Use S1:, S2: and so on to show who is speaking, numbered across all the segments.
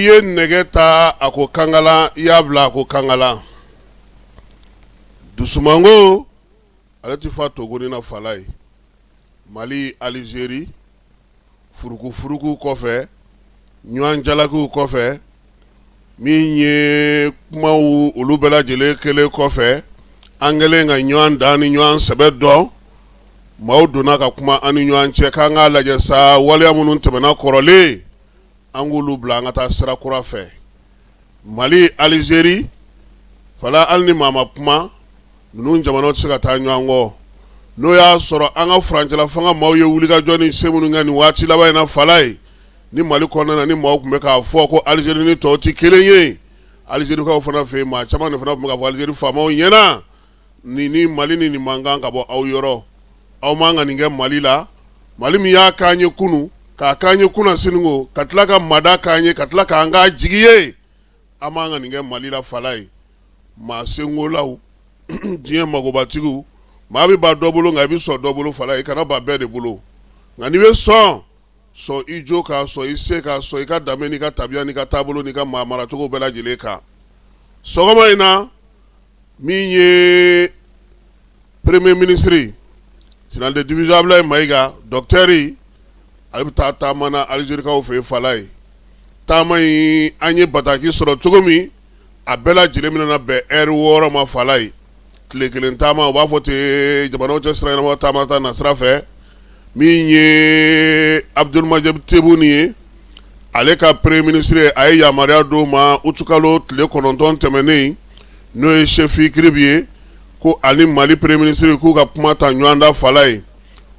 S1: Ye negeta ako kangala yabla ako kangala dusumango alati fa togoni na falai Mali Algérie furuku kɔfɛ ɲɔan jalaku kɔfɛ min ye kumaw olu bɛɛ lajɛlen kelen kɔfɛ an kɛlen ka ɲɔan dan ni ɲɔan sɛbɛ dɔn maaw donna ka kuma an ni ɲɔan cɛ k'an k'a lajɛ sa waliya minnu tɛmɛna kɔrɔlen an k'olu bila an ka taa sira kura fɛ. Mali Algérie fala hali ni maa ma kuma ninnu jamanaw tɛ se ka taa ɲɔan kɔ n'o y'a sɔrɔ an ka furancɛla fanga maaw ye wulikajɔ ni se minnu kɛ nin waati laban in na fala ye ni Mali kɔnɔna na ni maaw tun bɛ k'a fɔ ko Algérie ni tɔw tɛ kelen ye Algérikaw fana fɛ yen maa caman de fana tun bɛ k'a fɔ Algérie faamaw ɲɛna ni Mali ni nin man kan ka bɔ aw yɔrɔ aw man ka nin kɛ Mali la Mali min y'a k'an ye kunu k'a k'an ye kunna siniko ka tila ka mada k'an ye ka tila k'an k'a jigi ye an man ka nin kɛ Mali la fala ye maa sengolaw diɲɛ magobatigiw maa bɛ ba dɔ bolo nka i bɛ sɔn dɔ bolo fala i kana ba bɛɛ de bolo nka n'i bɛ sɔn i jo kan sɔn i se kan sɔn i ka danbe n'i ka tabiya n'i ka taabolo n'i ka maa maracogo bɛɛ lajɛlen kan sɔgɔma in na min ye premier ministre général de division Abdoulaye Mayiga docteur ale bɛ taa taama na Algérikaw fɛ yen fala ye taama in an ye bataki sɔrɔ cogo min a bɛɛ lajɛlen mina bɛn heure 6 ma fala ye tile kelen taama u b'a fɔ ten jamanaw cɛ sira ɲɛnama taama ta na sira fɛ min ye Abdulmajid Tebboune ye ale ka premier ministre a ye yamaruya d'o ma août kalo tile 9 tɛmɛnen n'o ye Cheffi Kiribi ye ko ani Mali premier ministre k'u ka kuma ta ɲɔgɔn da fala ye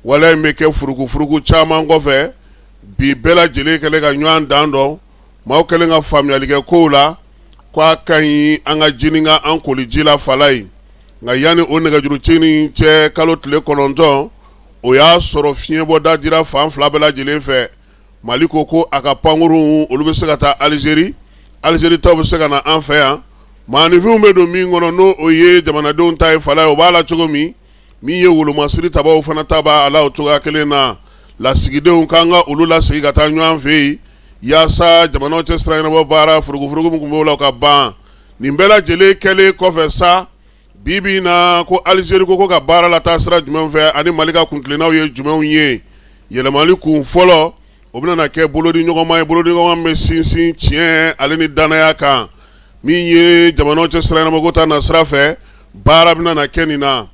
S1: wala in bɛ kɛ furuku caman kɔfɛ bi bɛɛ lajɛlen kɛlen ka ɲɔgɔn dan dɔn maaw kɛlen ka faamuyali kɛ kow la k'a ka ɲi an ka ji ni ka an koli ji la fala ye nka yanni o nɛgɛjuruci ni cɛ kalo tile 9 o y'a sɔrɔ fiɲɛbɔda dira fan fila bɛɛ lajɛlen fɛ Mali ko a ka pankuru olu bɛ se ka taa Algérie taw bɛ se ka na an fɛ yan maanifinw bɛ don min kɔnɔ n'o o ye jamanadenw ta ye fala ye o b'a la cogo min ye wolomasiri tabaw fana ta b'a la o cogoya kelen na lasigidenw k'an ka olu lasigi ka taa ɲɔgɔn fɛ yen yaasa jamanaw cɛ sira ɲɛnabɔ baara furuku min tun b'o la ka ban nin bɛɛ lajɛlen kɛlen kɔfɛ sa bibi na ko Algérie ko ka baara la taa sira jumɛn fɛ ani Mali ka kuntilennaw ye jumɛnw ye yɛlɛmali kun fɔlɔ o bɛna kɛ bolodi ɲɔgɔnma ye bolodi ɲɔgɔnma bɛ sinsin tiɲɛ ale ni danaya kan min ye jamanaw cɛ sira ɲɛnabɔ ko ta na sira fɛ baara bɛna kɛ nin na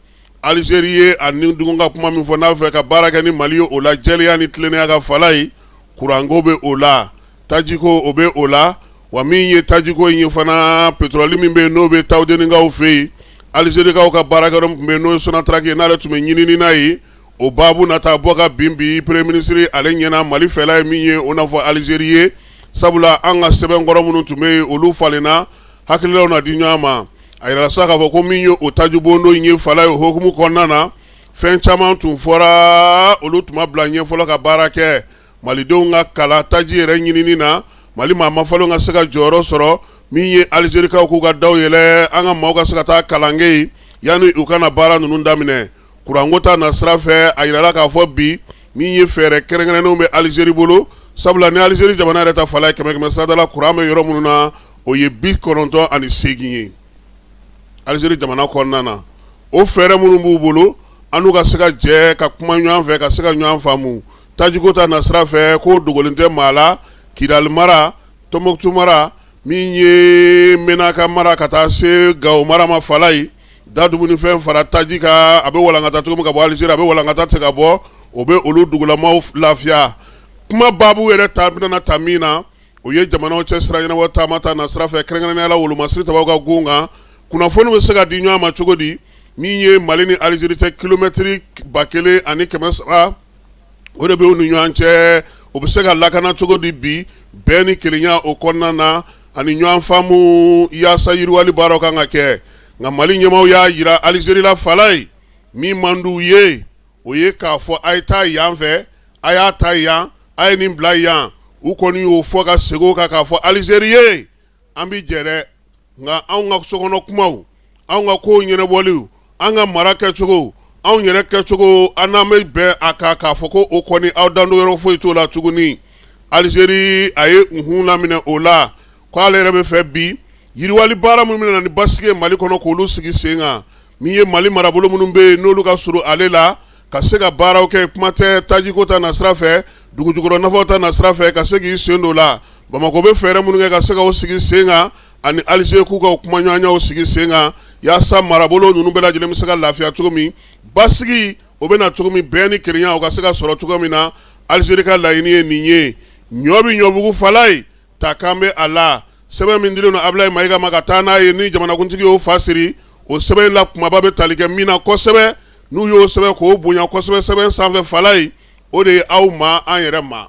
S1: Algérie ye a ni dugun ka kuma min fɔ n'a fɛ ka baara kɛ ni Mali ye o la jɛlenya ni tilennenya ka fala ye kuranko bɛ o la tajiko o bɛ o la wa min ye tajiko in ye fana pétrole min bɛ yen n'o bɛ tawudenikaw fɛ yen Algérikaw ka baarakɛyɔrɔ min tun bɛ yen n'o ye Sonatrach ye n'ale tun bɛ ɲinini n'a ye o baabu na taa bɔ ka bin bi premier ministre ale ɲɛna Mali fɛla ye min ye o n'a fɔ Algérie ye sabula an ka sɛbɛnkɔrɔ minnu tun bɛ yen olu falenna hakililaw na di ɲɔgɔn ma a yɛrɛ sa k'a fɔ ko min ye o tajubondo in ye fala ye o hukumu kɔnɔna na fɛn caman tun fɔra olu tun ma bila ɲɛfɔlɔ ka baara kɛ malidenw ka kalan taji yɛrɛ ɲinini na Mali maa mafɛnw ka se ka jɔyɔrɔ sɔrɔ min ye Algérikaw k'u ka daw yɛlɛ an ka maaw ka se ka taa kalan kɛ yen yanni u kana baara ninnu daminɛ kuranko ta na sira fɛ a yirala k'a fɔ bi min ye fɛɛrɛ kɛrɛnkɛrɛnnenw bɛ Algérie bolo sabula ni Algérie jamana yɛrɛ ta fala ye 100 sarada la kuran bɛ yɔrɔ minnu na o ye 98 ye Algérie jamana kɔnɔna na o fɛɛrɛ minnu b'u bolo an n'u ka se ka jɛ ka kuma ɲɔgɔn fɛ ka se ka ɲɔgɔn faamu tajiko ta na sira fɛ ko dogolen tɛ maa la Kidali mara Tombouctou mara min ye Menaka mara ka taa se Gao mara ma fala ye da dumuni fɛn fara taji ka a bɛ walankata cogo min ka bɔ Algérie a bɛ walankata tigɛ ka bɔ o bɛ olu dugulamaw lafiya kuma baabu yɛrɛ ta bɛna ta min na o ye jamanaw cɛ sira ɲɛnabɔ taama ta na sira fɛ kɛrɛnkɛrɛnnenya la wolomasiri tabaw ka gun kan kunnafoni bɛ se ka di ɲɔgɔn ma cogo di min ye Mali ni Algérie cɛ kilomɛtiri 1300 o de bɛ u ni ɲɔgɔn cɛ o bɛ se ka lakana cogo di bi bɛɛ ni kelenya o kɔnɔna na ani ɲɔgɔn faamu yaasa yiriwali baaraw kan ka kɛ nka Mali ɲɛmaw y'a yira Algérie la fala ye min man d'u ye o ye k'a fɔ a ye taa yan fɛ a y'a ta yan a ye nin bila yan u kɔni y'o fɔ ka segin o kan k'a fɔ Algérie ye an bɛ jɛ dɛ nka anw ka sokɔnɔ kumaw anw ka kow ɲɛnabɔliw an ka mara kɛcogo anw yɛrɛ kɛcogo an n'an bɛ bɛn a kan k'a fɔ ko o kɔni aw danto yɔrɔ foyi t'o la tuguni Algérie a ye unhun lamine o la ko ale yɛrɛ bɛ fɛ bi yiriwali baara minnu bɛ na ni basigi ye Mali kɔnɔ k'olu sigi sen kan min ye Mali marabolo minnu bɛ yen n'olu ka surun ale la ka se ka baaraw kɛ kuma tɛ tajiko ta nasira fɛ dugujukɔrɔ nafaw ta nasira fɛ ka se k'i sen don o la Bamako bɛ fɛɛrɛ minnu kɛ ka se k'o sigi sen kan ani Alger k'u ka kuma ɲɔgɔnyaw sigi sen kan yaasa marabolo ninnu bɛɛ lajɛlen bɛ se ka lafiya cogo min basigi o bɛ na cogo min bɛn ni kelenya o ka se ka sɔrɔ cogo min na Algérie ka laɲini ye nin ye ɲɔ bɛ ɲɔbugu fala ye ta kan bɛ a la sɛbɛn min dilen don Ablaye Mayiga ma ka taa n'a ye ni jamanakuntigi y'o fa siri o sɛbɛn la kumaba bɛ tali kɛ min na kosɛbɛ n'u y'o sɛbɛn k'o bonya kosɛbɛ sɛbɛn sanfɛ fala ye o de ye aw ma an yɛrɛ ma